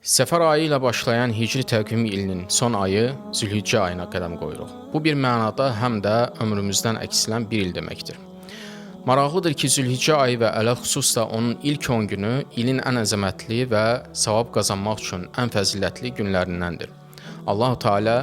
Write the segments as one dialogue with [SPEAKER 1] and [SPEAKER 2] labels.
[SPEAKER 1] Səfər ayı ilə başlayan hicri təqvim ilinin son ayı Zülhiccə ayına qədəm qoyuruq. Bu bir mənada həm də ömrümüzdən əksilən bir il deməkdir. Maraqlıdır ki, Zülhiccə ayı və ələxüsus da onun ilk 10 günü ilin ən əzəmətli və savab qazanmaq üçün ən fəzilətli günlərindəndir. Allah-u Teala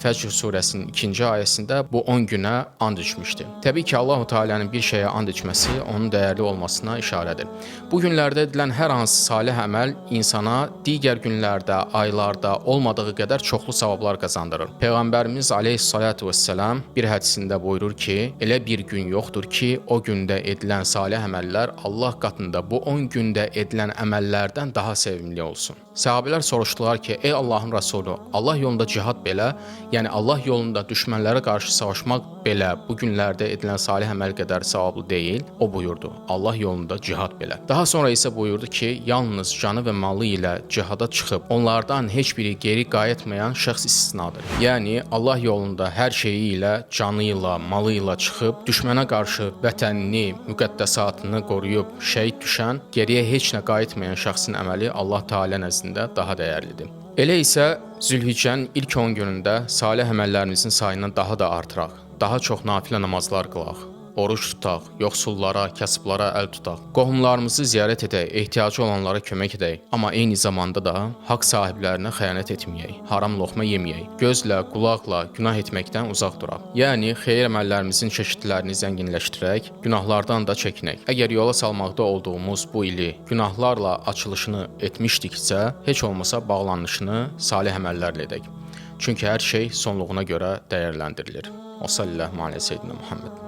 [SPEAKER 1] Fəcr surəsinin 2-ci ayəsində bu 10 günə and içmişdir. Təbii ki, Allah-u Teala'nın bir şeyə and içməsi onun dəyərli olmasına işarədir. Bu günlərdə edilən hər hansı salih əməl insana digər günlərdə, aylarda olmadığı qədər çoxlu savablar qazandırır. Peyğəmbərimiz aleyhissalatu vesselam bir hədisində buyurur ki, elə bir gün yoxdur ki, o gündə edilən salih əməllər Allah qatında bu 10 gündə edilən əməllərdən daha sevimli olsun. Səhabələr soruşdular ki, ey Allahın Rəsulü, Allah yolunda cihad belə, yəni Allah yolunda düşmənlərə qarşı savaşmaq belə bu günlərdə edilən salih əməl qədər savablı deyil. O buyurdu, Allah yolunda cihad belə. Daha sonra isə buyurdu ki, yalnız canı və malı ilə cihada çıxıb, onlardan heç biri geri qayıtmayan şəxs istisnadır. Yəni, Allah yolunda hər şeyi ilə, canı ilə, malı ilə çıxıb, düşmənə qarşı vətənini, müqəddəsatını qoruyub, şəhid düşən, geriyə heç nə qayıtmayan şəxsin əməli Allah Teala nəzdində daha dəyərlidir. Elə isə Zülhiccənin ilk 10 günündə salih əməllərimizin sayını daha da artıraq, daha çox nafilə namazlar qılaq, oruç tutaq, yoxsullara, kasıblara əl tutaq, qohumlarımızı ziyarət edək, ehtiyacı olanlara kömək edək, amma eyni zamanda da haqq sahiblərinə xəyanət etməyək, haram loxma yeməyək, gözlə, qulaqla günah etməkdən uzaq duraq. Yəni, xeyir əməllərimizin çeşidlərini zənginləşdirək, günahlardan da çəkinək. Əgər yola salmaqda olduğumuz bu ili günahlarla açılışını etmişdiksə, heç olmasa bağlanışını salih əməllərlə edək. Çünki hər şey sonluğuna görə dəyərləndirilir. O sallallahu aleyhi ve sellem Muhammed.